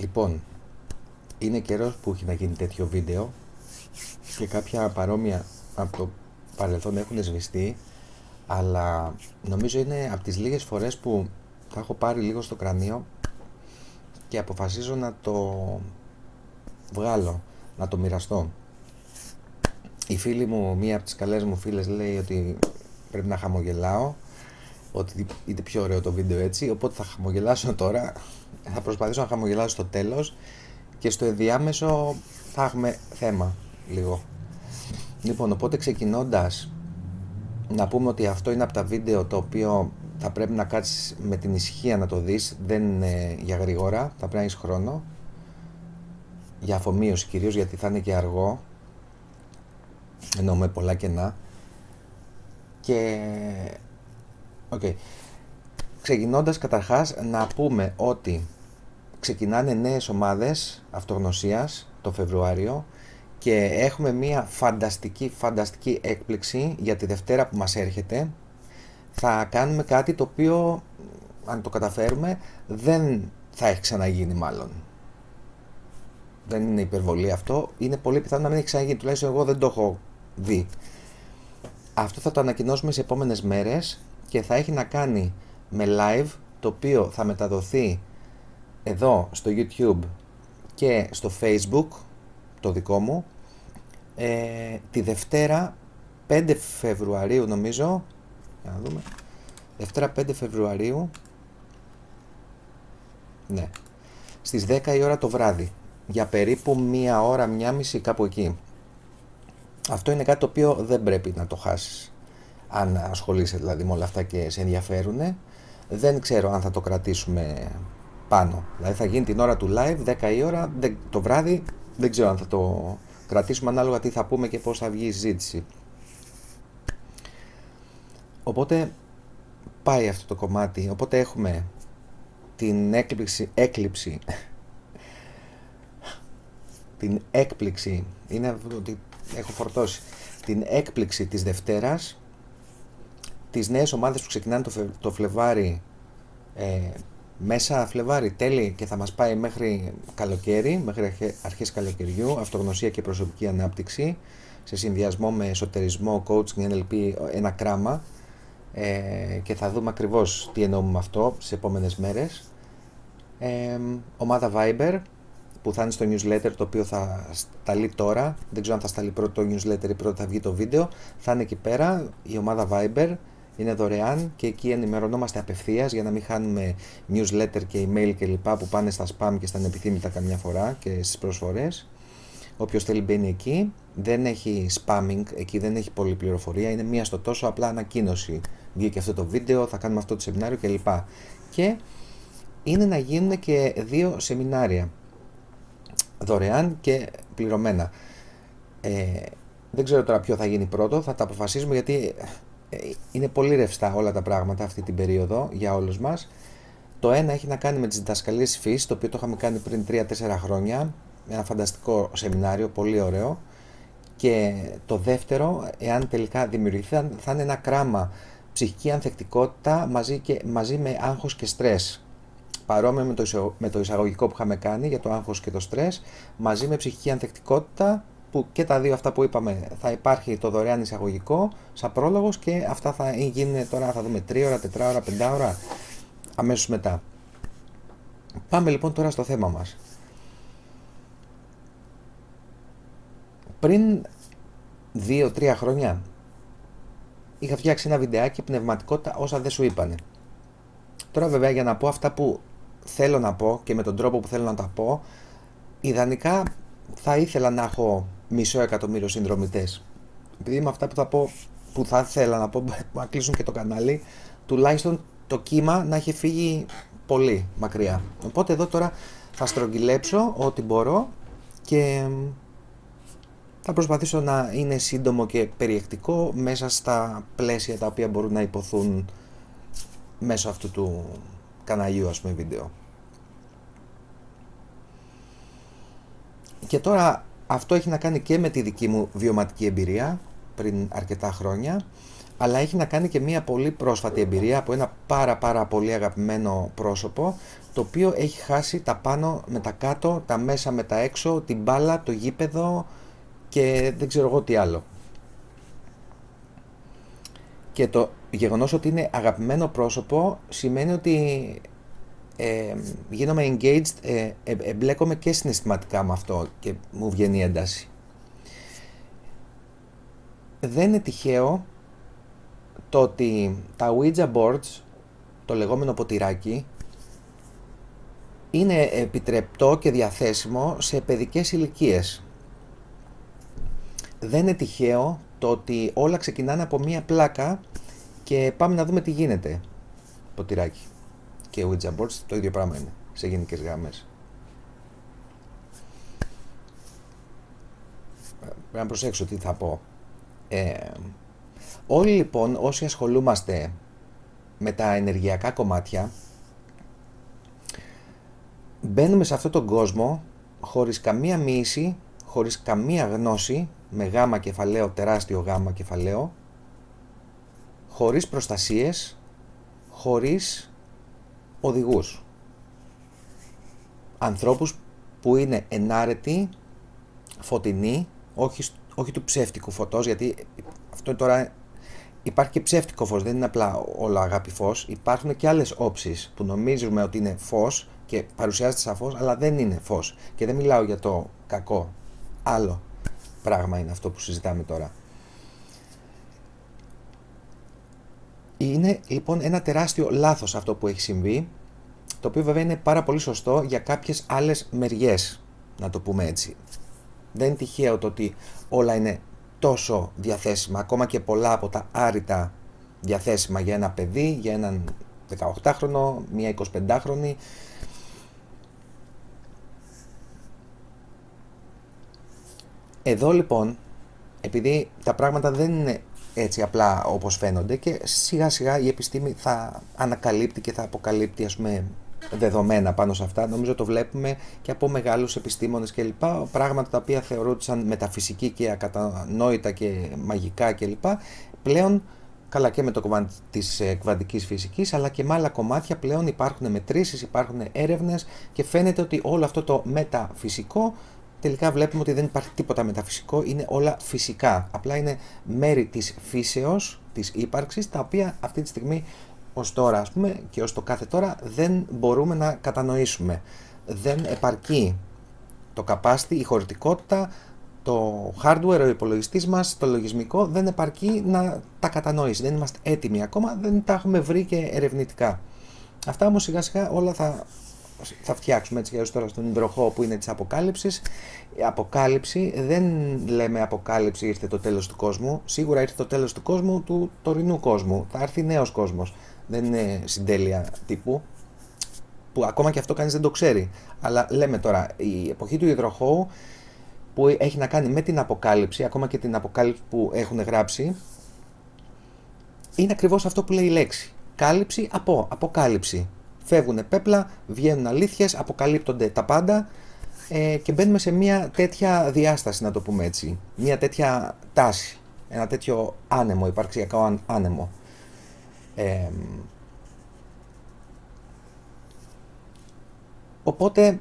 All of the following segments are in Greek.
Λοιπόν, είναι καιρός που έχει να γίνει τέτοιο βίντεο και κάποια παρόμοια από το παρελθόν έχουν σβηστεί, αλλά νομίζω είναι από τις λίγες φορές που τα έχω πάρει λίγο στο κρανίο και αποφασίζω να το βγάλω, να το μοιραστώ. Η φίλη μου, μία από τις καλές μου φίλες, λέει ότι πρέπει να χαμογελάω, ότι είναι πιο ωραίο το βίντεο έτσι, οπότε θα χαμογελάσω τώρα, θα προσπαθήσω να χαμογελάσω στο τέλος και στο ενδιάμεσο θα έχουμε θέμα λίγο. Λοιπόν, οπότε ξεκινώντας, να πούμε ότι αυτό είναι από τα βίντεο το οποίο θα πρέπει να κάτσεις με την ησυχία να το δεις, δεν είναι για γρήγορα, θα πρέπει να έχεις χρόνο, για αφομοίωση κυρίως, γιατί θα είναι και αργό, ενώ με πολλά κενά. Και okay. Ξεκινώντας, καταρχάς να πούμε ότι ξεκινάνε νέες ομάδες αυτογνωσίας το Φεβρουάριο και έχουμε μια φανταστική έκπληξη για τη Δευτέρα που μας έρχεται. Θα κάνουμε κάτι το οποίο, αν το καταφέρουμε, δεν θα έχει ξαναγίνει μάλλον. Δεν είναι υπερβολή αυτό, είναι πολύ πιθανό να μην έχει ξαναγίνει, τουλάχιστον εγώ δεν το έχω δει. Αυτό θα το ανακοινώσουμε σε επόμενες μέρες και θα έχει να κάνει με live, το οποίο θα μεταδοθεί εδώ στο YouTube και στο Facebook, το δικό μου, τη Δευτέρα 5 Φεβρουαρίου νομίζω, για να δούμε, Δευτέρα 5 Φεβρουαρίου, ναι, στις 10 η ώρα το βράδυ, για περίπου μία ώρα, μία μισή, κάπου εκεί. Αυτό είναι κάτι το οποίο δεν πρέπει να το χάσεις, αν ασχολείσαι δηλαδή με όλα αυτά και σε ενδιαφέρουνε. Δεν ξέρω αν θα το κρατήσουμε πάνω, δηλαδή θα γίνει την ώρα του live 10 η ώρα το βράδυ, δεν ξέρω αν θα το κρατήσουμε, ανάλογα τι θα πούμε και πώς θα βγει η συζήτηση. Οπότε πάει αυτό το κομμάτι, οπότε έχουμε την έκλειψη την έκπληξη, είναι ότι έχω φορτώσει, την έκπληξη της Δευτέρας, τις νέες ομάδες που ξεκινάνε το Φλεβάρι, μέσα Φλεβάρι τέλη, και θα μας πάει μέχρι καλοκαίρι, μέχρι αρχές καλοκαιριού, αυτογνωσία και προσωπική ανάπτυξη σε συνδυασμό με εσωτερισμό, coaching, NLP, ένα κράμα, και θα δούμε ακριβώς τι εννοούμε με αυτό στις επόμενες μέρες. Ομάδα Viber που θα είναι στο newsletter, το οποίο θα σταλεί τώρα, δεν ξέρω αν θα σταλεί πρώτο το newsletter ή πρώτο θα βγει το βίντεο, θα είναι εκεί πέρα η ομάδα Viber, είναι δωρεάν και εκεί ενημερωνόμαστε απευθείας για να μην χάνουμε newsletter και email κλπ που πάνε στα spam και στα ανεπιθύμητα καμιά φορά και στις προσφορές. Όποιος θέλει μπαίνει εκεί, δεν έχει spamming, εκεί δεν έχει πολλή πληροφορία, είναι μία στο τόσο, απλά ανακοίνωση, βγήκε αυτό το βίντεο, θα κάνουμε αυτό το σεμινάριο κλπ. Και είναι να γίνουν και 2 σεμινάρια, δωρεάν και πληρωμένα. Δεν ξέρω τώρα ποιο θα γίνει πρώτο, θα τα αποφασίσουμε, γιατί είναι πολύ ρευστά όλα τα πράγματα αυτή την περίοδο για όλους μας. Το ένα έχει να κάνει με τις διδασκαλίες φύσης, το οποίο το είχαμε κάνει πριν 3-4 χρόνια, ένα φανταστικό σεμινάριο, πολύ ωραίο. Και το δεύτερο, εάν τελικά δημιουργηθεί, θα είναι ένα κράμα ψυχική ανθεκτικότητα μαζί με άγχος και στρες. Παρόμοιο με το εισαγωγικό που είχαμε κάνει για το άγχος και το στρες, μαζί με ψυχική ανθεκτικότητα, που και τα δύο αυτά που είπαμε θα υπάρχει το δωρεάν εισαγωγικό σαν πρόλογος, και αυτά θα γίνουν τώρα, θα δούμε 3 ώρα, 4 ώρα, 5 ώρα αμέσως μετά. Πάμε λοιπόν τώρα στο θέμα μας. Πριν 2-3 χρόνια είχα φτιάξει ένα βιντεάκι πνευματικότητα όσα δεν σου είπανε. Τώρα βέβαια, για να πω αυτά που θέλω να πω και με τον τρόπο που θέλω να τα πω, ιδανικά θα ήθελα να έχω 500.000 συνδρομητές. Επειδή με αυτά που θα πω, που θα ήθελα να πω, να κλείσουν και το κανάλι, τουλάχιστον το κύμα να έχει φύγει πολύ μακριά. Οπότε εδώ τώρα θα στρογγυλέψω ό,τι μπορώ και θα προσπαθήσω να είναι σύντομο και περιεκτικό μέσα στα πλαίσια τα οποία μπορούν να υποθούν μέσω αυτού του καναλιού, ας πούμε, βίντεο. Και τώρα αυτό έχει να κάνει και με τη δική μου βιωματική εμπειρία πριν αρκετά χρόνια, αλλά έχει να κάνει και μια πολύ πρόσφατη εμπειρία από ένα πάρα πολύ αγαπημένο πρόσωπο, το οποίο έχει χάσει τα πάνω με τα κάτω, τα μέσα με τα έξω, την μπάλα, το γήπεδο και δεν ξέρω εγώ τι άλλο. Και το γεγονός ότι είναι αγαπημένο πρόσωπο σημαίνει ότι γίνομαι engaged, εμπλέκομαι και συναισθηματικά με αυτό και μου βγαίνει η ένταση. Δεν είναι τυχαίο το ότι τα Ouija boards, το λεγόμενο ποτηράκι, είναι επιτρεπτό και διαθέσιμο σε παιδικές ηλικίες. Δεν είναι τυχαίο το ότι όλα ξεκινάνε από μία πλάκα και πάμε να δούμε τι γίνεται. Ποτηράκι και Ouija boards το ίδιο πράγμα είναι, σε γενικές γραμμές. Πρέπει να προσέξω τι θα πω. Όλοι λοιπόν όσοι ασχολούμαστε με τα ενεργειακά κομμάτια μπαίνουμε σε αυτόν τον κόσμο χωρίς καμία μοίηση, χωρίς καμία γνώση, με γάμα κεφαλαίο, τεράστιο γάμα κεφαλαίο, χωρίς προστασίες, χωρίς οδηγούς. Ανθρώπους που είναι ενάρετοι, φωτεινοί, όχι του ψεύτικου φωτός, γιατί αυτό τώρα υπάρχει και ψεύτικο φως, δεν είναι απλά όλο αγάπη φως. Υπάρχουν και άλλες όψεις που νομίζουμε ότι είναι φως και παρουσιάζεται σαν φως, αλλά δεν είναι φως. Και δεν μιλάω για το κακό. Άλλο πράγμα είναι αυτό που συζητάμε τώρα. Είναι λοιπόν ένα τεράστιο λάθος αυτό που έχει συμβεί, το οποίο βέβαια είναι πάρα πολύ σωστό για κάποιες άλλες μεριές, να το πούμε έτσι. Δεν είναι τυχαίο το ότι όλα είναι τόσο διαθέσιμα, ακόμα και πολλά από τα άρρητα διαθέσιμα για ένα παιδί, για έναν 18χρονο, μία 25χρονη. Εδώ λοιπόν, επειδή τα πράγματα δεν είναι έτσι απλά όπως φαίνονται και σιγά σιγά η επιστήμη θα ανακαλύπτει και θα αποκαλύπτει, ας πούμε, δεδομένα πάνω σε αυτά. Νομίζω το βλέπουμε και από μεγάλους επιστήμονες κλπ. Πράγματα τα οποία θεωρούνταν μεταφυσική και ακατανόητα και μαγικά κλπ. Πλέον, καλά και με το κομμάτι της κβαντικής φυσικής, αλλά και με άλλα κομμάτια πλέον υπάρχουν μετρήσεις, υπάρχουν έρευνες και φαίνεται ότι όλο αυτό το μεταφυσικό, τελικά βλέπουμε ότι δεν υπάρχει τίποτα μεταφυσικό, είναι όλα φυσικά. Απλά είναι μέρη της φύσεως, της ύπαρξης, τα οποία αυτή τη στιγμή ως τώρα, ας πούμε, και ως το κάθε τώρα δεν μπορούμε να κατανοήσουμε. Δεν επαρκεί το capacity, η χωρητικότητα, το hardware, ο υπολογιστής μας, το λογισμικό δεν επαρκεί να τα κατανοήσει. Δεν είμαστε έτοιμοι ακόμα, δεν τα έχουμε βρει και ερευνητικά. Αυτά όμως σιγά σιγά όλα θα φτιάξουμε, έτσι και τώρα στον υδροχό που είναι της αποκάλυψης. Η αποκάλυψη, δεν λέμε αποκάλυψη ήρθε το τέλος του κόσμου, σίγουρα ήρθε το τέλος του κόσμου, του τωρινού κόσμου, θα έρθει νέος κόσμος, δεν είναι συντέλεια τύπου, που ακόμα και αυτό κανείς δεν το ξέρει, αλλά λέμε τώρα η εποχή του υδροχώου που έχει να κάνει με την αποκάλυψη, ακόμα και την αποκάλυψη που έχουν γράψει, είναι ακριβώς αυτό που λέει η λέξη, κάλυψη από αποκάλυψη. Φεύγουν πέπλα, βγαίνουν αλήθειες, αποκαλύπτονται τα πάντα και μπαίνουμε σε μια τέτοια διάσταση, να το πούμε έτσι. Μια τέτοια τάση, ένα τέτοιο άνεμο, υπαρξιακό άνεμο. Οπότε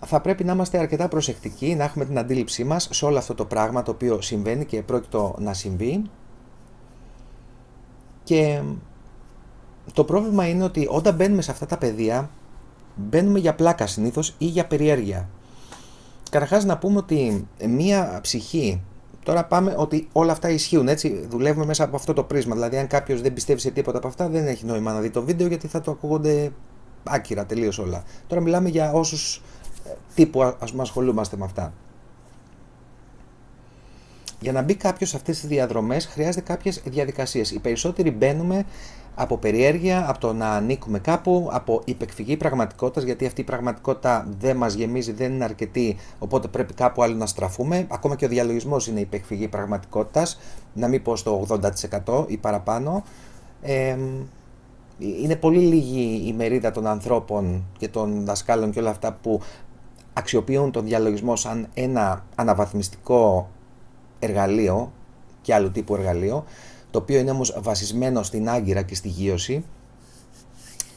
θα πρέπει να είμαστε αρκετά προσεκτικοί, να έχουμε την αντίληψή μας σε όλο αυτό το πράγμα το οποίο συμβαίνει και πρόκειτο να συμβεί. Και το πρόβλημα είναι ότι όταν μπαίνουμε σε αυτά τα πεδία, μπαίνουμε για πλάκα συνήθως ή για περιέργεια. Καταρχάς να πούμε ότι μία ψυχή, τώρα πάμε ότι όλα αυτά ισχύουν, έτσι, δουλεύουμε μέσα από αυτό το πρίσμα, δηλαδή αν κάποιος δεν πιστεύει σε τίποτα από αυτά δεν έχει νόημα να δει το βίντεο γιατί θα το ακούγονται άκυρα τελείως όλα. Τώρα μιλάμε για όσους τύπου ας πούμε ασχολούμαστε με αυτά. Για να μπει κάποιος σε αυτές τις διαδρομές χρειάζεται κάποιες διαδικασίες. Οι περισσότεροι μπαίνουμε από περιέργεια, από το να ανήκουμε κάπου, από υπεκφυγή πραγματικότητας, γιατί αυτή η πραγματικότητα δεν μας γεμίζει, δεν είναι αρκετή, οπότε πρέπει κάπου άλλο να στραφούμε. Ακόμα και ο διαλογισμός είναι υπεκφυγή πραγματικότητας, να μην πω στο 80% ή παραπάνω. Είναι πολύ λίγη η μερίδα των ανθρώπων και των δασκάλων και όλα αυτά που αξιοποιούν τον διαλογισμό σαν ένα αναβαθμιστικό εργαλείο και άλλου τύπου εργαλείο, το οποίο είναι όμως βασισμένο στην άγκυρα και στη γείωση.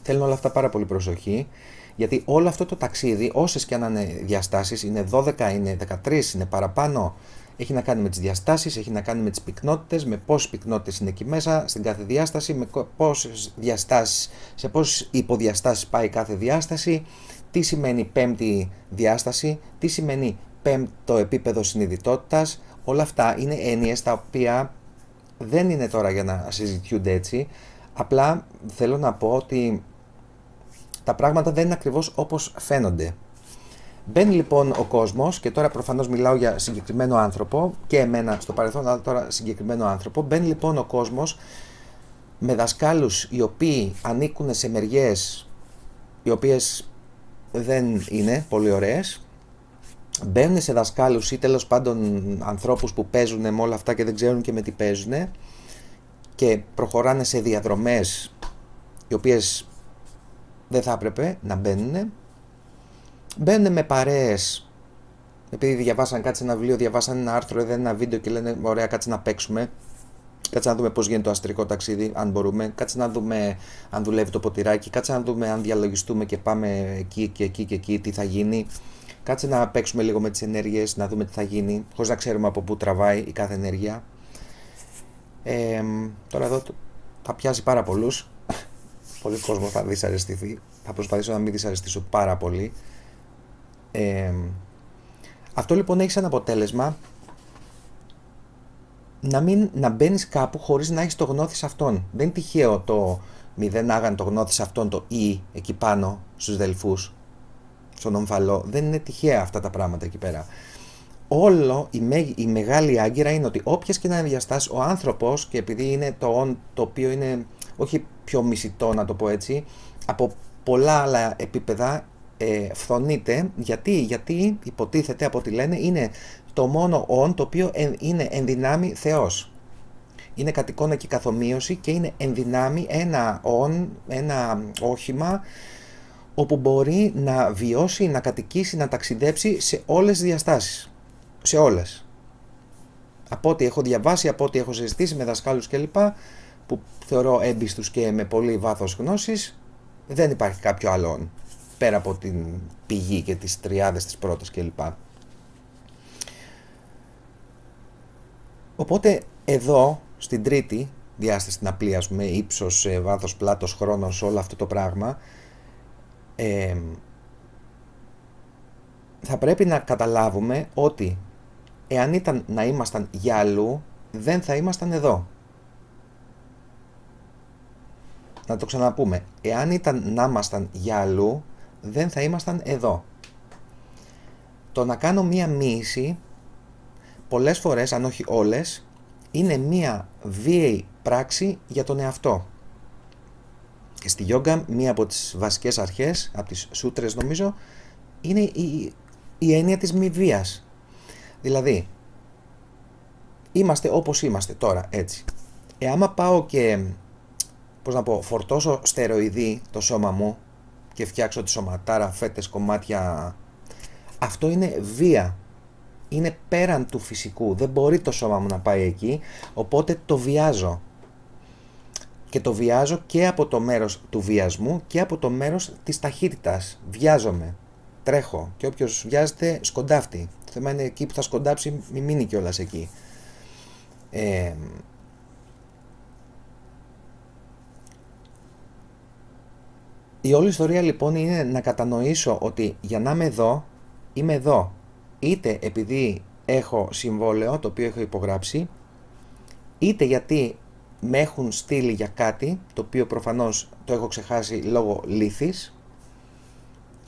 Θέλουν όλα αυτά πάρα πολύ προσοχή, γιατί όλο αυτό το ταξίδι, όσες και αν είναι διαστάσεις, είναι 12, είναι 13, είναι παραπάνω, έχει να κάνει με τις διαστάσεις, έχει να κάνει με τις πυκνότητες, με πόσες πυκνότητες είναι εκεί μέσα στην κάθε διάσταση, με πόσες διαστάσεις, σε πόσες υποδιαστάσεις πάει κάθε διάσταση, τι σημαίνει πέμπτη διάσταση, τι σημαίνει πέμπτο επίπεδο συνειδητότητας. Όλα αυτά είναι έννοιες τα οποία δεν είναι τώρα για να συζητιούνται έτσι, απλά θέλω να πω ότι τα πράγματα δεν είναι ακριβώς όπως φαίνονται. Μπαίνει λοιπόν ο κόσμος, και τώρα προφανώς μιλάω για συγκεκριμένο άνθρωπο και εμένα στο παρελθόν, αλλά τώρα συγκεκριμένο άνθρωπο. Μπαίνει λοιπόν ο κόσμος με δασκάλους οι οποίοι ανήκουν σε μεριές οι οποίες δεν είναι πολύ ωραίες. Μπαίνουν σε δασκάλους ή τέλος πάντων ανθρώπους που παίζουν με όλα αυτά και δεν ξέρουν και με τι παίζουν, και προχωράνε σε διαδρομές οι οποίες δεν θα έπρεπε να μπαίνουν. Μπαίνουν με παρέες, επειδή διαβάσαν κάτι σε ένα βιβλίο, διαβάσαν ένα άρθρο, είδαν ένα βίντεο και λένε ωραία, κάτσε να παίξουμε. Κάτσε να δούμε πώς γίνεται το αστρικό ταξίδι, αν μπορούμε. Κάτσε να δούμε αν δουλεύει το ποτηράκι. Κάτσε να δούμε αν διαλογιστούμε και πάμε εκεί και εκεί και εκεί, τι θα γίνει. Κάτσε να παίξουμε λίγο με τις ενέργειες, να δούμε τι θα γίνει, χωρίς να ξέρουμε από πού τραβάει η κάθε ενέργεια. Τώρα εδώ θα πιάσει πάρα πολλούς. Πολλοί κόσμος θα δυσαρεστηθεί. Θα προσπαθήσω να μην δυσαρεστήσω πάρα πολύ. Αυτό λοιπόν έχει σαν αποτέλεσμα να μπαίνεις κάπου χωρίς να έχεις το γνώθις αυτόν. Δεν είναι τυχαίο το 0 άγαν το γνώθις αυτόν, το «ή» εκεί πάνω στους Δελφούς, στον Ομφαλό. Δεν είναι τυχαία αυτά τα πράγματα εκεί πέρα. Όλο η μεγάλη άγκυρα είναι ότι όποιες και να είναι διαστάσεις, ο άνθρωπος, και επειδή είναι το «ον» το οποίο είναι όχι πιο μισητό να το πω έτσι, από πολλά άλλα επίπεδα φθονείται. Γιατί υποτίθεται από ό,τι λένε είναι το μόνο «ον» το οποίο είναι εν δυνάμει Θεός. Είναι κατ' εικόνα και καθομοίωση και είναι εν δυνάμει ένα «ον», ένα όχημα όπου μπορεί να βιώσει, να κατοικήσει, να ταξιδέψει σε όλες τις διαστάσεις. Σε όλες. Από ό,τι έχω διαβάσει, από ό,τι έχω συζητήσει με δασκάλους κλπ, που θεωρώ έμπιστους και με πολύ βάθος γνώσης, δεν υπάρχει κάποιο άλλο «ον» πέρα από την πηγή και τις τριάδες της πρώτης κλπ. Οπότε εδώ στην τρίτη διάσταση, την απλή, ας πούμε, ύψος, βάθος, πλάτος, χρόνος, όλο αυτό το πράγμα, θα πρέπει να καταλάβουμε ότι εάν ήταν να ήμασταν για αλλού, δεν θα ήμασταν εδώ. Να το ξαναπούμε. Εάν ήταν να ήμασταν για αλλού, δεν θα ήμασταν εδώ. Το να κάνω μία μοίηση, πολλές φορές, αν όχι όλες, είναι μία βίαιη πράξη για τον εαυτό. Και στη γιόγκα, μία από τις βασικές αρχές, από τις σούτρες νομίζω, είναι η έννοια της μη βίας. Δηλαδή, είμαστε όπως είμαστε τώρα, έτσι. Άμα πάω και, πώς να πω, φορτώσω στεροειδή το σώμα μου και φτιάξω τη σωματάρα, φέτες, κομμάτια, αυτό είναι βία. Είναι πέραν του φυσικού. Δεν μπορεί το σώμα μου να πάει εκεί, οπότε το βιάζω. Και το βιάζω και από το μέρος του βιασμού και από το μέρος της ταχύτητας. Βιάζομαι. Τρέχω. Και όποιος βιάζεται σκοντάφτει. Το θέμα είναι εκεί που θα σκοντάψει, μην μείνει κιόλας εκεί. Η όλη ιστορία λοιπόν είναι να κατανοήσω ότι για να είμαι εδώ, είμαι εδώ. Είτε επειδή έχω συμβόλαιο το οποίο έχω υπογράψει, είτε γιατί με έχουν στείλει για κάτι το οποίο προφανώς το έχω ξεχάσει λόγω λύθης,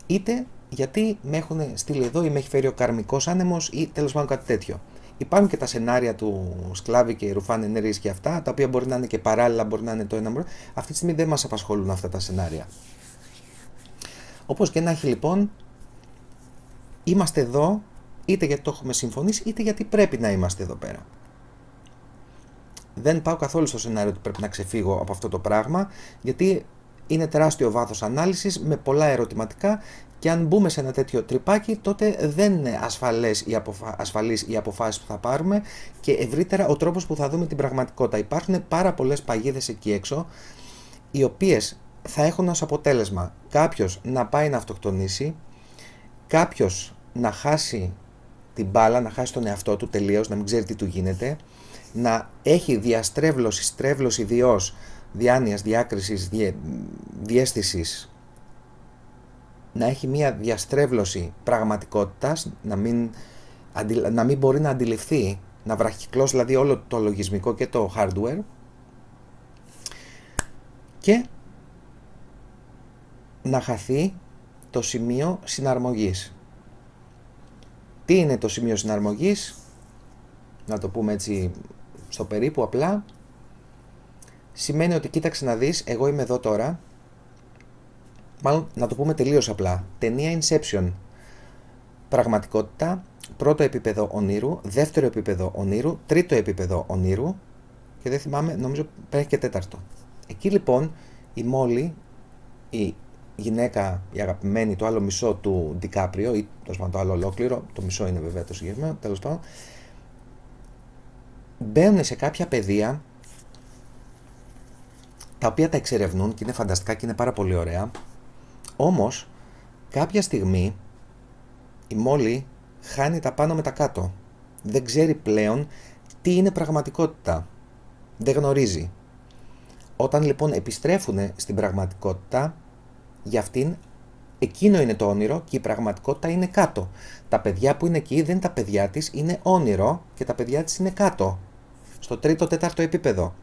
είτε γιατί με έχουν στείλει εδώ ή με έχει φέρει ο καρμικός άνεμος ή τέλος πάντων κάτι τέτοιο. Υπάρχουν και τα σενάρια του Σκλάβη και Ρουφάν ενέργειες και αυτά, τα οποία μπορεί να είναι και παράλληλα, μπορεί να είναι το ένα. Αυτή τη στιγμή δεν μας απασχολούν αυτά τα σενάρια. Όπως και να έχει λοιπόν, είμαστε εδώ είτε γιατί το έχουμε συμφωνήσει, είτε γιατί πρέπει να είμαστε εδώ πέρα. Δεν πάω καθόλου στο σενάριο ότι πρέπει να ξεφύγω από αυτό το πράγμα, γιατί είναι τεράστιο βάθος ανάλυσης με πολλά ερωτηματικά Και αν μπούμε σε ένα τέτοιο τρυπάκι, τότε δεν είναι ασφαλείς οι αποφάσεις που θα πάρουμε και ευρύτερα ο τρόπος που θα δούμε την πραγματικότητα. Υπάρχουν πάρα πολλές παγίδες εκεί έξω, οι οποίες θα έχουν ως αποτέλεσμα κάποιος να πάει να αυτοκτονήσει, κάποιος να χάσει την μπάλα, να χάσει τον εαυτό του τελείως, να μην ξέρει τι του γίνεται, να έχει διαστρέβλωση, στρέβλωση διός, διάνοιας, διάκρισης, διαίσθησης, να έχει μια διαστρέβλωση πραγματικότητας, να μην μπορεί να αντιληφθεί, να βραχυκλώσει δηλαδή όλο το λογισμικό και το hardware, και να χαθεί το σημείο συναρμογής. Τι είναι το σημείο συναρμογής? Να το πούμε έτσι στο περίπου απλά. Σημαίνει ότι κοίταξε να δεις, εγώ είμαι εδώ τώρα. Μάλλον να το πούμε τελείως απλά. Ταινία Inception. Πραγματικότητα, πρώτο επίπεδο ονείρου, δεύτερο επίπεδο ονείρου, τρίτο επίπεδο ονείρου και δεν θυμάμαι, νομίζω πρέπει και τέταρτο. Εκεί λοιπόν η Molly, η γυναίκα, η αγαπημένη, το άλλο μισό του Ντικάπριο, ή το άλλο ολόκληρο, το μισό είναι βέβαια το συγκεκριμένο, τέλος πάντων, μπαίνουν σε κάποια πεδία τα οποία τα εξερευνούν και είναι φανταστικά και είναι πάρα πολύ ωραία. Όμως κάποια στιγμή η Molly χάνει τα πάνω με τα κάτω. Δεν ξέρει πλέον τι είναι πραγματικότητα. Δεν γνωρίζει. Όταν λοιπόν επιστρέφουν στην πραγματικότητα, για αυτήν εκείνο είναι το όνειρο και η πραγματικότητα είναι κάτω. Τα παιδιά που είναι εκεί δεν είναι τα παιδιά της, είναι όνειρο και τα παιδιά της είναι κάτω. Στο τρίτο, τέταρτο επίπεδο.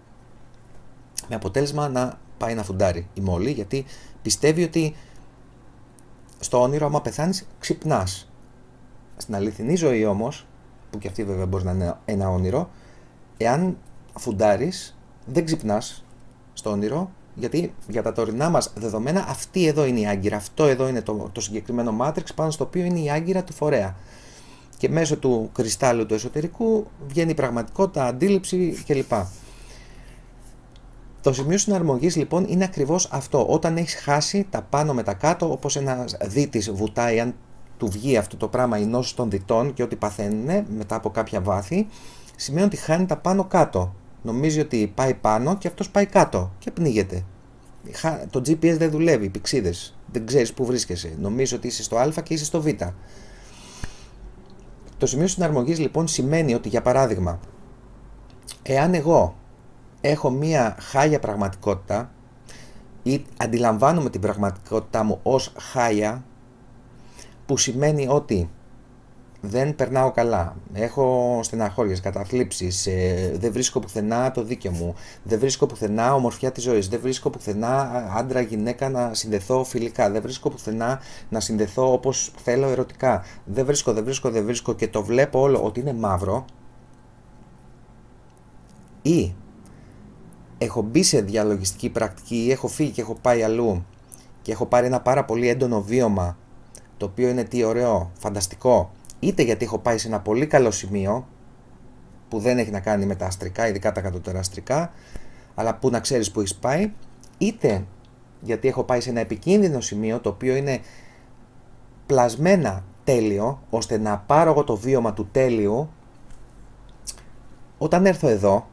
Με αποτέλεσμα να πάει να φουντάρει η Molly, γιατί πιστεύει ότι στο όνειρο άμα πεθάνεις ξυπνάς. Στην αληθινή ζωή όμως, που και αυτή βέβαια μπορεί να είναι ένα όνειρο, εάν φουντάρεις δεν ξυπνάς στο όνειρο, γιατί για τα τωρινά μας δεδομένα αυτή εδώ είναι η άγκυρα, αυτό εδώ είναι το συγκεκριμένο matrix πάνω στο οποίο είναι η άγκυρα του φορέα. Και μέσω του κρυστάλλου του εσωτερικού βγαίνει η πραγματικότητα, αντίληψη κλπ. Το σημείο συναρμογής λοιπόν είναι ακριβώς αυτό. Όταν έχεις χάσει τα πάνω με τα κάτω, όπως ένας δίτης βουτάει, αν του βγει αυτό το πράγμα η νόσος των διτών και ό,τι παθαίνουν μετά από κάποια βάθη, σημαίνει ότι χάνει τα πάνω κάτω. Νομίζει ότι πάει πάνω και αυτός πάει κάτω και πνίγεται. Το GPS δεν δουλεύει, οι πηξίδες. Δεν ξέρεις πού βρίσκεσαι. Νομίζεις ότι είσαι στο Α και είσαι στο Β. Το σημείο συναρμογής λοιπόν σημαίνει ότι, για παράδειγμα, εάν εγώ έχω μία χάλια πραγματικότητα ή αντιλαμβάνομαι την πραγματικότητά μου ως χάλια, που σημαίνει ότι δεν περνάω καλά, έχω στεναχώριες, καταθλίψεις, δεν βρίσκω πουθενά το δίκαιο μου, δεν βρίσκω πουθενά ομορφιά της ζωής, δεν βρίσκω πουθενά άντρα γυναίκα να συνδεθώ φιλικά, δεν βρίσκω πουθενά να συνδεθώ όπως θέλω ερωτικά, δεν βρίσκω και το βλέπω όλο ότι είναι μαύρο, ή έχω μπει σε διαλογιστική πρακτική ή έχω φύγει και έχω πάει αλλού και έχω πάρει ένα πάρα πολύ έντονο βίωμα, το οποίο είναι τι ωραίο, φανταστικό, είτε γιατί έχω πάει σε ένα πολύ καλό σημείο που δεν έχει να κάνει με τα αστρικά, ειδικά τα κατώτερα αστρικά, αλλά που να ξέρεις που έχεις πάει, είτε γιατί έχω πάει σε ένα επικίνδυνο σημείο το οποίο είναι πλασμένα τέλειο, ώστε να πάρω εγώ το βίωμα του τέλειου. Όταν έρθω εδώ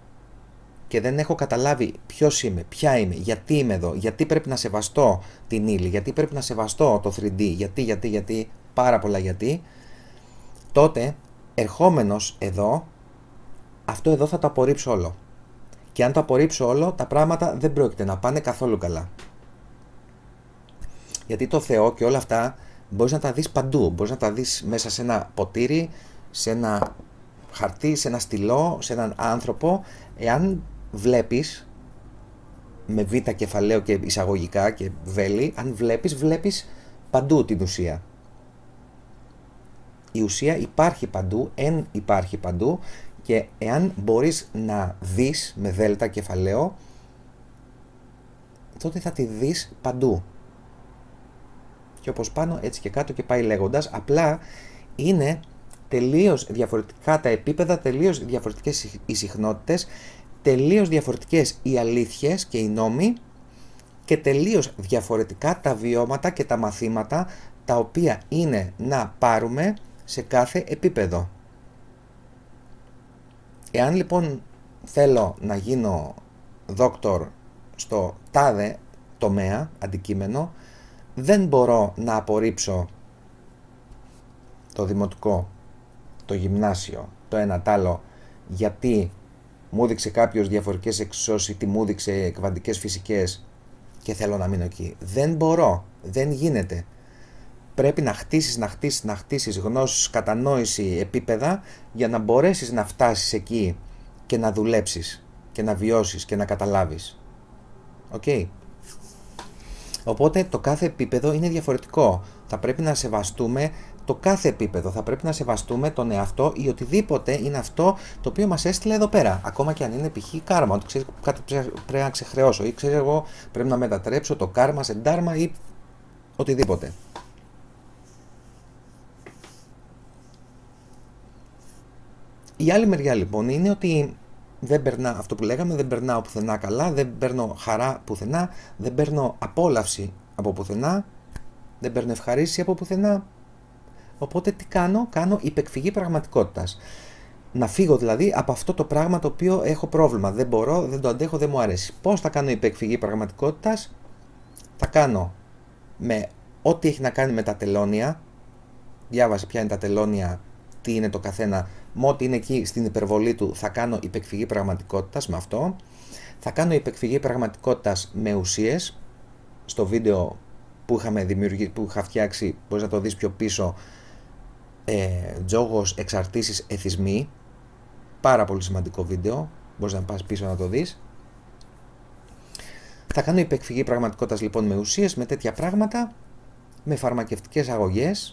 και δεν έχω καταλάβει ποιος είμαι, ποια είμαι, γιατί είμαι εδώ, γιατί πρέπει να σεβαστώ την ύλη, γιατί πρέπει να σεβαστώ το 3D, γιατί, πάρα πολλά γιατί, τότε ερχόμενος εδώ, αυτό εδώ θα το απορρίψω όλο. Και αν το απορρίψω όλο, τα πράγματα δεν πρόκειται να πάνε καθόλου καλά. Γιατί το Θεό και όλα αυτά μπορείς να τα δεις παντού. Μπορείς να τα δεις μέσα σε ένα ποτήρι, σε ένα χαρτί, σε ένα στυλό, σε έναν άνθρωπο. Εάν βλέπεις, με β κεφαλαίο και εισαγωγικά και βέλη, αν βλέπεις παντού την ουσία. Η ουσία υπάρχει παντού, υπάρχει παντού, και εάν μπορείς να δεις με δέλτα κεφαλαίο, τότε θα τη δεις παντού. Και όπως πάνω έτσι και κάτω και πάει λέγοντας, απλά είναι τελείως διαφορετικά τα επίπεδα, τελείως διαφορετικές οι συχνότητες, τελείως διαφορετικές οι αλήθειες και οι νόμοι και τελείως διαφορετικά τα βιώματα και τα μαθήματα τα οποία είναι να πάρουμε σε κάθε επίπεδο. Εάν λοιπόν θέλω να γίνω δόκτορ στο τάδε τομέα, αντικείμενο, δεν μπορώ να απορρίψω το δημοτικό, το γυμνάσιο, το ένα τ' άλλο, γιατί μου έδειξε κάποιος διαφορετικές εξισώσεις, τι μου έδειξε κβαντικές φυσικές και θέλω να μείνω εκεί. Δεν μπορώ, δεν γίνεται. Πρέπει να χτίσεις γνώσεις, κατανόηση, επίπεδα για να μπορέσεις να φτάσεις εκεί και να δουλέψεις και να βιώσεις και να καταλάβεις. Okay. Οπότε το κάθε επίπεδο είναι διαφορετικό. Θα πρέπει να σεβαστούμε το κάθε επίπεδο. Θα πρέπει να σεβαστούμε τον εαυτό ή οτιδήποτε είναι αυτό το οποίο μας έστειλε εδώ πέρα. Ακόμα και αν είναι π.χ. κάρμα, ότι ξέρεις κάτι πρέπει να ξεχρεώσω ή ξέρω εγώ πρέπει να μετατρέψω το κάρμα σε ντάρμα ή οτιδήποτε. Η άλλη μεριά λοιπόν είναι ότι δεν περνά, αυτό που λέγαμε, δεν περνάω πουθενά καλά, δεν παίρνω χαρά πουθενά, δεν παίρνω απόλαυση από πουθενά, δεν παίρνω ευχαρίστηση από πουθενά. Οπότε τι κάνω? Κάνω υπεκφυγή πραγματικότητας. Να φύγω δηλαδή από αυτό το πράγμα το οποίο έχω πρόβλημα. Δεν μπορώ, δεν το αντέχω, δεν μου αρέσει. Πώς θα κάνω υπεκφυγή πραγματικότητας? Θα κάνω με ό,τι έχει να κάνει με τα τελώνια. Διάβασε ποια είναι τα τελώνια, τι είναι το καθένα. Με ό,τι είναι εκεί στην υπερβολή του θα κάνω υπεκφυγή πραγματικότητας με αυτό. Θα κάνω υπεκφυγή πραγματικότητας με ουσίες. Στο βίντεο που είχα φτιάξει, μπορείς να το δεις πιο πίσω, τζόγος, εξαρτήσεις, εθισμοί. Πάρα πολύ σημαντικό βίντεο, μπορείς να πας πίσω να το δεις. Θα κάνω υπεκφυγή πραγματικότητας λοιπόν με ουσίες, με τέτοια πράγματα, με φαρμακευτικές αγωγές.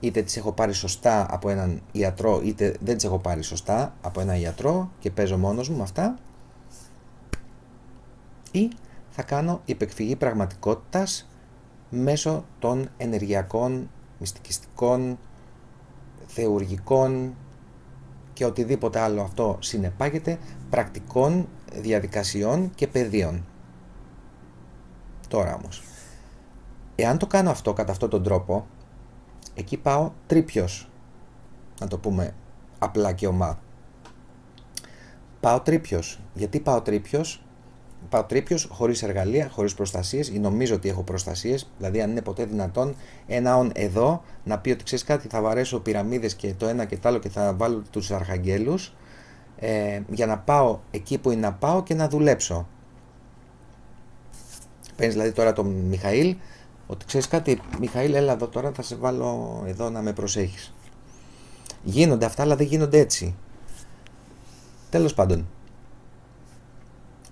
Είτε τις έχω πάρει σωστά από έναν ιατρό, είτε δεν τις έχω πάρει σωστά από έναν ιατρό και παίζω μόνος μου με αυτά. Ή θα κάνω υπεκφυγή πραγματικότητας μέσω των ενεργειακών, μυστικιστικών, θεουργικών και οτιδήποτε άλλο αυτό συνεπάγεται πρακτικών διαδικασιών και πεδίων. Τώρα όμως, εάν το κάνω αυτό κατά αυτόν τον τρόπο, εκεί πάω τρίπιος, να το πούμε απλά και ομά. Πάω τρίπιος. Γιατί πάω τρίπιος? Πάω τρίπιος χωρίς εργαλεία, χωρίς προστασίες, ή νομίζω ότι έχω προστασίες, δηλαδή αν είναι ποτέ δυνατόν ένα εδώ να πει ότι ξέρεις κάτι, θα βαρέσω πυραμίδες και το ένα και το άλλο και θα βάλω τους αρχαγγέλους για να πάω εκεί που είναι να πάω και να δουλέψω. Παίρνεις δηλαδή τώρα τον Μιχαήλ, ότι ξέρεις κάτι, Μιχαήλ, έλα εδώ τώρα, θα σε βάλω εδώ να με προσέχεις. Γίνονται αυτά, αλλά δεν γίνονται έτσι. Τέλος πάντων.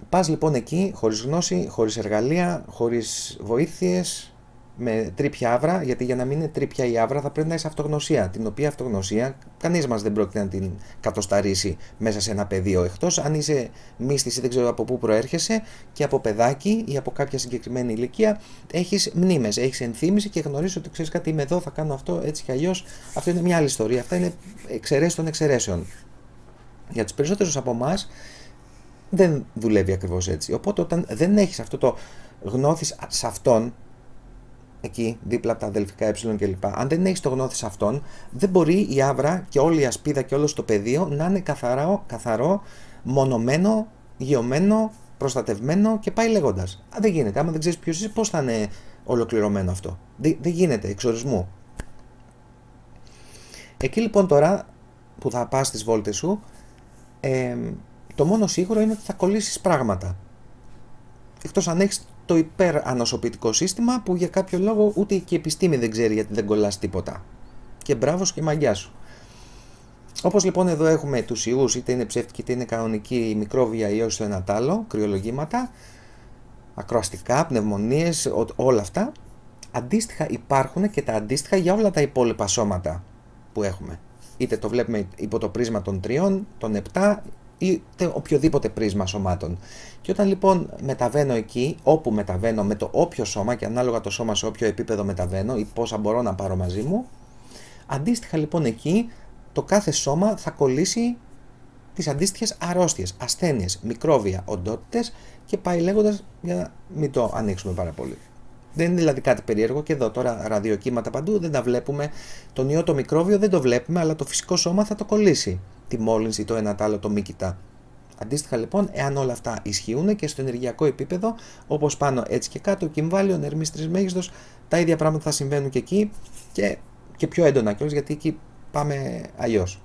Πας λοιπόν εκεί, χωρίς γνώση, χωρίς εργαλεία, χωρίς βοήθειες, με τρίπια άβρα, γιατί για να μην είναι τρίπια η άβρα θα πρέπει να είσαι αυτογνωσία, την οποία αυτογνωσία κανείς μας δεν πρόκειται να την κατοσταρίσει μέσα σε ένα πεδίο, εκτός αν είσαι μύστης ή δεν ξέρω από πού προέρχεσαι και από παιδάκι ή από κάποια συγκεκριμένη ηλικία έχεις μνήμες, έχεις ενθύμηση και γνωρίζεις ότι ξέρεις κάτι, είμαι εδώ, θα κάνω αυτό έτσι κι αλλιώς. Αυτό είναι μια άλλη ιστορία, αυτά είναι εξαιρέσεις των εξαιρέσεων. Για τους περισσότερους από εμάς δεν δουλεύει ακριβώς έτσι. Οπότε όταν δεν έχεις αυτό το γνώθεις σε αυτόν, εκεί δίπλα από τα αδελφικά κλπ. Αν δεν έχεις το γνώθεις αυτόν, δεν μπορεί η άβρα και όλη η ασπίδα και όλο το πεδίο να είναι καθαρό, μονωμένο, γεωμένο, προστατευμένο και πάει λέγοντας. Δεν γίνεται. Άμα δεν ξέρεις ποιος είσαι, πώς θα είναι ολοκληρωμένο αυτό? Δεν γίνεται, εξορισμού. Εκεί λοιπόν τώρα που θα πας στις βόλτες σου, το μόνο σίγουρο είναι ότι θα κολλήσεις πράγματα. Εκτός αν έχεις το υπερανοσοποιητικό σύστημα που για κάποιο λόγο ούτε και η επιστήμη δεν ξέρει γιατί δεν κολλάς τίποτα. Και μπράβο και μαγιά σου. Όπως λοιπόν εδώ έχουμε τους ιούς, είτε είναι ψεύτικοι είτε είναι κανονικοί, μικρόβια, ιός, το ένα τ' άλλο, κρυολογήματα, ακροαστικά, πνευμονίες, όλα αυτά. Αντίστοιχα υπάρχουν και τα αντίστοιχα για όλα τα υπόλοιπα σώματα που έχουμε. Είτε το βλέπουμε υπό το πρίσμα των 3, των 7, είτε οποιοδήποτε πρίσμα σωμάτων. Και όταν λοιπόν μεταβαίνω εκεί, όπου μεταβαίνω με το όποιο σώμα και ανάλογα το σώμα σε όποιο επίπεδο μεταβαίνω ή πόσα μπορώ να πάρω μαζί μου, αντίστοιχα λοιπόν εκεί το κάθε σώμα θα κολλήσει τις αντίστοιχες αρρώστιες, ασθένειες, μικρόβια, οντότητες και πάει λέγοντας για να μην το ανοίξουμε πάρα πολύ. Δεν είναι δηλαδή κάτι περίεργο και εδώ τώρα ραδιοκύματα παντού δεν τα βλέπουμε. Τον ιό το μικρόβιο δεν το βλέπουμε, αλλά το φυσικό σώμα θα το κολλήσει. Τη μόλυνση, το ένα, το άλλο, το μη κοιτά. Αντίστοιχα λοιπόν, εάν όλα αυτά ισχύουν και στο ενεργειακό επίπεδο, όπως πάνω έτσι και κάτω, Κυμβάλιο, Ερμής Τρισμέγιστος, τα ίδια πράγματα θα συμβαίνουν και εκεί και πιο έντονα κιόλας, γιατί εκεί πάμε αλλιώς.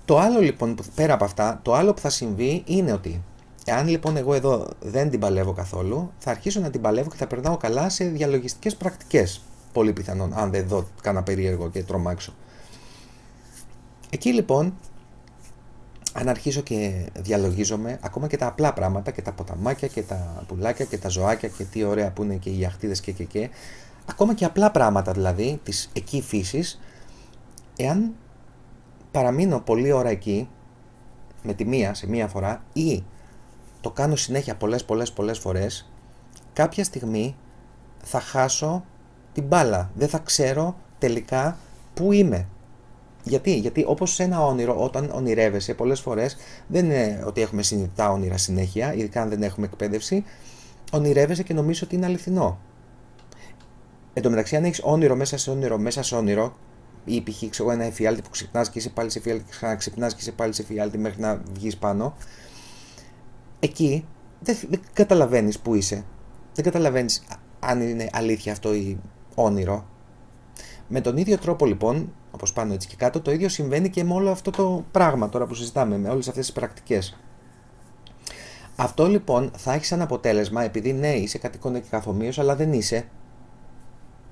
Το άλλο λοιπόν, πέρα από αυτά, το άλλο που θα συμβεί είναι ότι εάν λοιπόν εγώ εδώ δεν την παλεύω καθόλου, θα αρχίσω να την παλεύω και θα περνάω καλά σε διαλογιστικές πρακτικές. Πολύ πιθανόν, αν δεν δω κάνα περίεργο και τρομάξω. Εκεί λοιπόν, αν αρχίσω και διαλογίζομαι, ακόμα και τα απλά πράγματα και τα ποταμάκια και τα πουλάκια και τα ζωάκια και τι ωραία που είναι και οι αχτίδες και ακόμα και απλά πράγματα δηλαδή της εκεί φύσης, εάν παραμείνω πολλή ώρα εκεί με τη μία σε μία φορά ή το κάνω συνέχεια πολλές φορές, κάποια στιγμή θα χάσω την μπάλα, δεν θα ξέρω τελικά πού είμαι. Γιατί όπως σε ένα όνειρο, όταν ονειρεύεσαι πολλές φορές, δεν είναι ότι έχουμε συνειδητά όνειρα συνέχεια, ειδικά αν δεν έχουμε εκπαίδευση, ονειρεύεσαι και νομίζεις ότι είναι αληθινό. Εν τω μεταξύ, αν έχεις όνειρο μέσα σε όνειρο, ή π.χ. ένα εφιάλτη που ξυπνάς και είσαι πάλι σε εφιάλτη και ξαναξυπνάς και είσαι πάλι σε εφιάλτη μέχρι να βγεις πάνω, εκεί δεν καταλαβαίνεις που είσαι. Δεν καταλαβαίνεις αν είναι αλήθεια αυτό ή όνειρο. Με τον ίδιο τρόπο λοιπόν, όπως πάνω έτσι και κάτω, το ίδιο συμβαίνει και με όλο αυτό το πράγμα τώρα που συζητάμε, με όλες αυτές τις πρακτικές. Αυτό λοιπόν θα έχει σαν αποτέλεσμα, επειδή ναι είσαι κατοικώνα και καθομοίως, αλλά δεν είσαι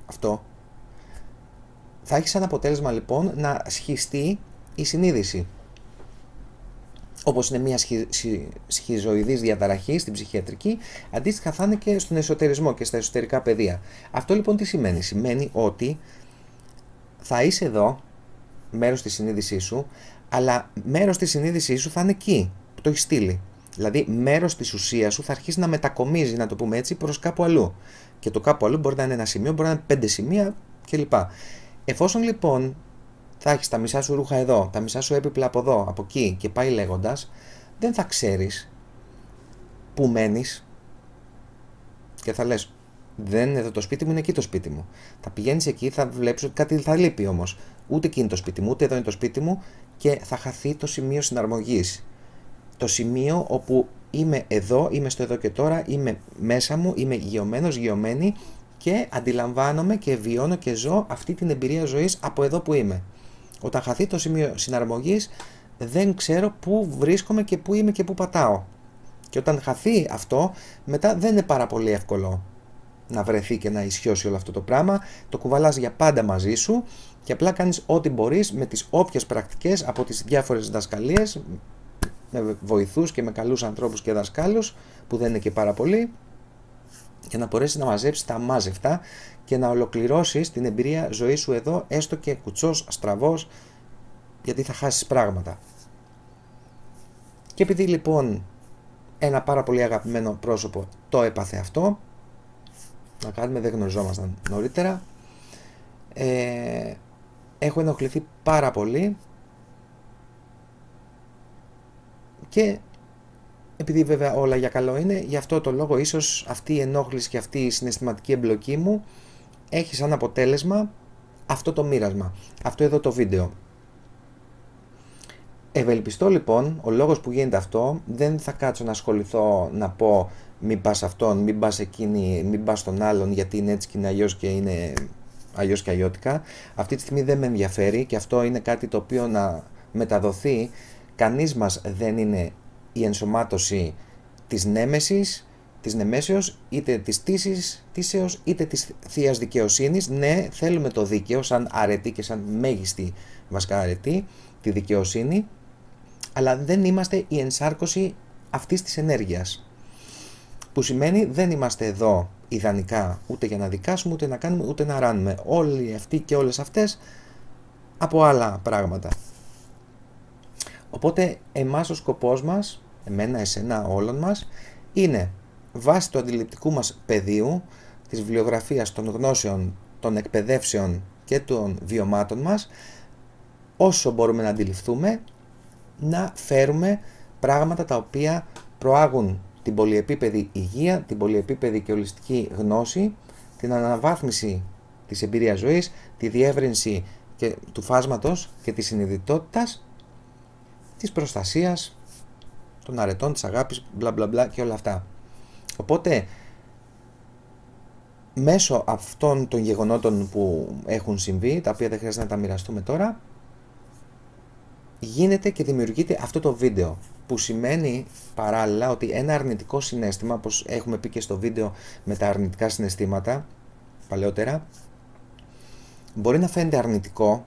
αυτό, θα έχει σαν αποτέλεσμα λοιπόν να σχιστεί η συνείδηση. Όπως είναι μια σχιζοειδής διαταραχή στην ψυχιατρική, αντίστοιχα θα είναι και στον εσωτερισμό και στα εσωτερικά πεδία. Αυτό λοιπόν τι σημαίνει? Σημαίνει ότι θα είσαι εδώ, μέρος της συνείδησής σου, αλλά μέρος της συνείδησής σου θα είναι εκεί, που το έχει στείλει. Δηλαδή μέρος της ουσίας σου θα αρχίσει να μετακομίζει, να το πούμε έτσι, προς κάπου αλλού. Και το κάπου αλλού μπορεί να είναι ένα σημείο, μπορεί να είναι 5 σημεία κλπ. Εφόσον λοιπόν θα έχεις τα μισά σου ρούχα εδώ, τα μισά σου έπιπλα από εδώ, από εκεί και πάει λέγοντας, δεν θα ξέρεις που μένεις και θα λες, δεν είναι εδώ το σπίτι μου, είναι εκεί το σπίτι μου. Θα πηγαίνεις εκεί, θα βλέπεις ότι κάτι θα λείπει όμως. Ούτε εκεί είναι το σπίτι μου, ούτε εδώ είναι το σπίτι μου και θα χαθεί το σημείο συναρμογής. Το σημείο όπου είμαι εδώ, είμαι στο εδώ και τώρα, είμαι μέσα μου, είμαι γειωμένος, γειωμένη και αντιλαμβάνομαι και βιώνω και ζω αυτή την εμπειρία ζωής από εδώ που είμαι. Όταν χαθεί το σημείο συναρμογής, δεν ξέρω πού βρίσκομαι και πού είμαι και πού πατάω. Και όταν χαθεί αυτό, μετά δεν είναι πάρα πολύ εύκολο να βρεθεί και να ισιώσει όλο αυτό το πράγμα. Το κουβαλάς για πάντα μαζί σου και απλά κάνεις ό,τι μπορείς με τις όποιες πρακτικές από τις διάφορες δασκαλίες, με βοηθούς και με καλούς ανθρώπους και δασκάλους, που δεν είναι και πάρα πολλοί, για να μπορέσεις να μαζέψεις τα αμάζευτα και να ολοκληρώσεις την εμπειρία ζωής σου εδώ, έστω και κουτσός, στραβός, γιατί θα χάσεις πράγματα. Και επειδή λοιπόν ένα πάρα πολύ αγαπημένο πρόσωπο το έπαθε αυτό, να κάνουμε, δεν γνωριζόμασταν νωρίτερα, έχω ενοχληθεί πάρα πολύ και επειδή βέβαια όλα για καλό είναι, γι' αυτό το λόγο ίσως αυτή η ενόχληση και αυτή η συναισθηματική εμπλοκή μου έχει σαν αποτέλεσμα αυτό το μοίρασμα, αυτό εδώ το βίντεο. Ευελπιστώ λοιπόν, ο λόγος που γίνεται αυτό, δεν θα κάτσω να ασχοληθώ να πω μην πας αυτόν, μην πας εκείνη, μην πας τον άλλον γιατί είναι έτσι και είναι αλλιώς και είναι αλλιώς και αλλιώτικα. Αυτή τη στιγμή δεν με ενδιαφέρει και αυτό είναι κάτι το οποίο να μεταδοθεί. Κανείς μας δεν είναι η ενσωμάτωση της νέμεσης, της νεμέσεως, είτε της τήσεως, είτε της θείας δικαιοσύνης. Ναι, θέλουμε το δίκαιο σαν αρετή και σαν μέγιστη βασικά αρετή, τη δικαιοσύνη, αλλά δεν είμαστε η ενσάρκωση αυτής της ενέργειας. Που σημαίνει δεν είμαστε εδώ ιδανικά ούτε για να δικάσουμε, ούτε να κάνουμε, ούτε να ράνουμε. Όλοι αυτοί και όλες αυτές από άλλα πράγματα. Οπότε εμάς ο σκοπός μας, εμένα, εσένα, όλων μας, είναι βάσει του αντιληπτικού μας πεδίου, της βιβλιογραφίας, των γνώσεων, των εκπαιδεύσεων και των βιωμάτων μας, όσο μπορούμε να αντιληφθούμε, να φέρουμε πράγματα τα οποία προάγουν την πολυεπίπεδη υγεία, την πολυεπίπεδη και ολιστική γνώση, την αναβάθμιση της εμπειρίας ζωής, τη διεύρυνση και του φάσματος και της συνειδητότητας, της προστασίας, των αρετών, της αγάπης, μπλα μπλα μπλα και όλα αυτά. Οπότε, μέσω αυτών των γεγονότων που έχουν συμβεί, τα οποία δεν χρειάζεται να τα μοιραστούμε τώρα, γίνεται και δημιουργείται αυτό το βίντεο, που σημαίνει παράλληλα ότι ένα αρνητικό συναίσθημα, όπως έχουμε πει και στο βίντεο με τα αρνητικά συναισθήματα παλαιότερα, μπορεί να φαίνεται αρνητικό,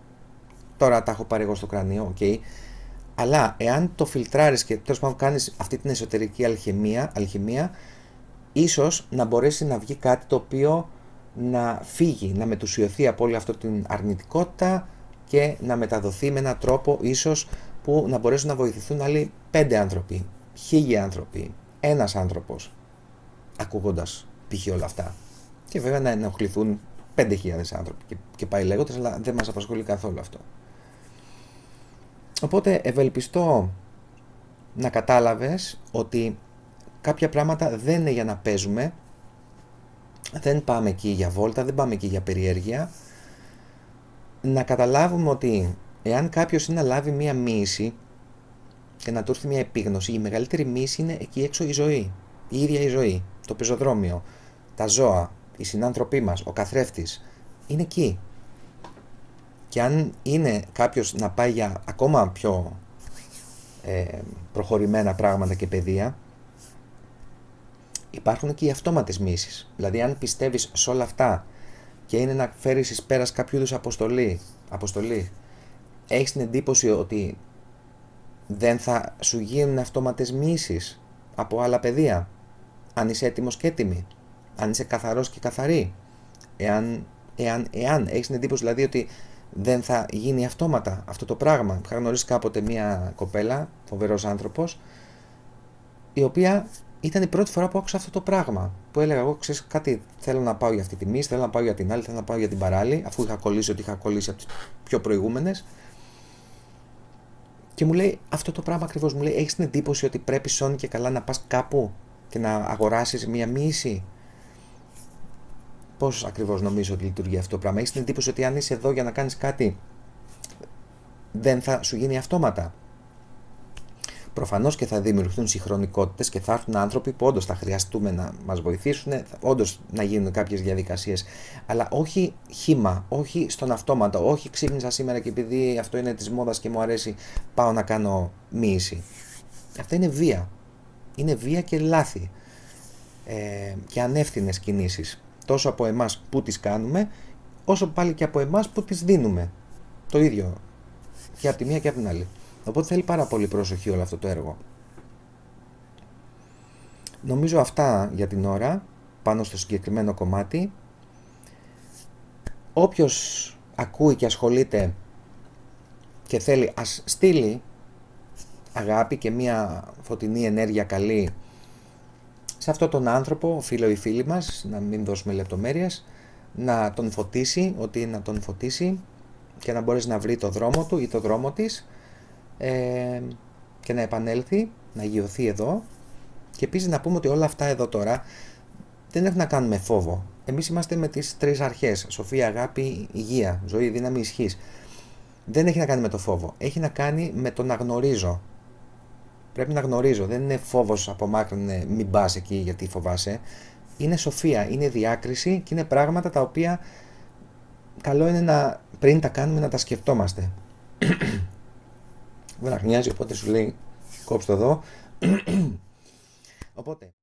τώρα τα έχω πάρει εγώ στο κρανίο, ok, αλλά εάν το φιλτράρεις και τέλος πάντων κάνεις αυτή την εσωτερική αλχημία, ίσως να μπορέσει να βγει κάτι το οποίο να φύγει, να μετουσιωθεί από όλη αυτή την αρνητικότητα και να μεταδοθεί με έναν τρόπο ίσως που να μπορέσουν να βοηθηθούν άλλοι 5 άνθρωποι, 1000 άνθρωποι, ένας άνθρωπος, ακούγοντας π.χ. όλα αυτά. Και βέβαια να ενοχληθούν 5.000 άνθρωποι και πάει λέγοντας, αλλά δεν μας απασχολεί καθόλου αυτό. Οπότε ευελπιστώ να κατάλαβες ότι κάποια πράγματα δεν είναι για να παίζουμε, δεν πάμε εκεί για βόλτα, δεν πάμε εκεί για περιέργεια. Να καταλάβουμε ότι εάν κάποιος είναι να λάβει μία μοίηση και να του έρθει μία επίγνωση, η μεγαλύτερη μοίηση είναι εκεί έξω η ζωή, η ίδια η ζωή, το πεζοδρόμιο, τα ζώα, οι συνάνθρωποι μας, ο καθρέφτης, είναι εκεί. Και αν είναι κάποιος να πάει για ακόμα πιο προχωρημένα πράγματα και παιδεία, υπάρχουν εκεί οι αυτόματες μοίησεις. Δηλαδή αν πιστεύεις σε όλα αυτά και είναι να φέρεις εις πέρας κάποιο είδους αποστολή, έχεις την εντύπωση ότι δεν θα σου γίνουν αυτόματες μοίησεις από άλλα παιδεία, αν είσαι έτοιμος και έτοιμη, αν είσαι καθαρός και καθαρή, εάν έχεις την εντύπωση δηλαδή ότι δεν θα γίνει αυτόματα αυτό το πράγμα. Είχα γνωρίσει κάποτε μια κοπέλα, φοβερός άνθρωπος, η οποία ήταν η πρώτη φορά που άκουσα αυτό το πράγμα. Που έλεγα εγώ, ξέρεις κάτι, θέλω να πάω για αυτή τη μίση, θέλω να πάω για την άλλη, θέλω να πάω για την παράλληλη, αφού είχα κολλήσει ό,τι είχα κολλήσει από τις πιο προηγούμενες. Και μου λέει αυτό το πράγμα ακριβώς. Μου λέει, έχεις την εντύπωση ότι πρέπει σώνει και καλά να πας κάπου και να αγοράσεις μια μίση. Πώς ακριβώς νομίζω ότι λειτουργεί αυτό το πράγμα? Έχεις την εντύπωση ότι αν είσαι εδώ για να κάνεις κάτι, δεν θα σου γίνει αυτόματα? Προφανώς και θα δημιουργηθούν συγχρονικότητες και θα έρθουν άνθρωποι που όντως θα χρειαστούμε να μας βοηθήσουν, όντως να γίνουν κάποιες διαδικασίες. Αλλά όχι χύμα, όχι στον αυτόματο, όχι ξύπνησα σήμερα και επειδή αυτό είναι της μόδας και μου αρέσει, πάω να κάνω μοίηση. Αυτά είναι βία. Είναι βία και λάθη. Και ανεύθυνες κινήσεις. Τόσο από εμάς που τις κάνουμε, όσο πάλι και από εμάς που τις δίνουμε. Το ίδιο. Και από τη μία και από την άλλη. Οπότε θέλει πάρα πολύ προσοχή όλο αυτό το έργο. Νομίζω αυτά για την ώρα, πάνω στο συγκεκριμένο κομμάτι. Όποιος ακούει και ασχολείται και θέλει, ας στείλει αγάπη και μια φωτεινή ενέργεια καλή σε αυτόν τον άνθρωπο, φίλο ή φίλη μας, να μην δώσουμε λεπτομέρειες, να τον φωτίσει, ότι να τον φωτίσει και να μπορέσει να βρει το δρόμο του ή το δρόμο της, και να επανέλθει, να αγιωθεί εδώ. Και επίσης να πούμε ότι όλα αυτά εδώ τώρα δεν έχουν να κάνουν με φόβο. Εμείς είμαστε με τις 3 αρχές: σοφία, αγάπη, υγεία, ζωή, δύναμη, ισχύς. Δεν έχει να κάνει με το φόβο. Έχει να κάνει με το να γνωρίζω. Πρέπει να γνωρίζω. Δεν είναι φόβος από μάκρυν, μην πας εκεί γιατί φοβάσαι. Είναι σοφία, είναι διάκριση και είναι πράγματα τα οποία καλό είναι να πριν τα κάνουμε να τα σκεφτόμαστε. Βραχνιάζει, οπότε σου λέει κόψτε το εδώ. Οπότε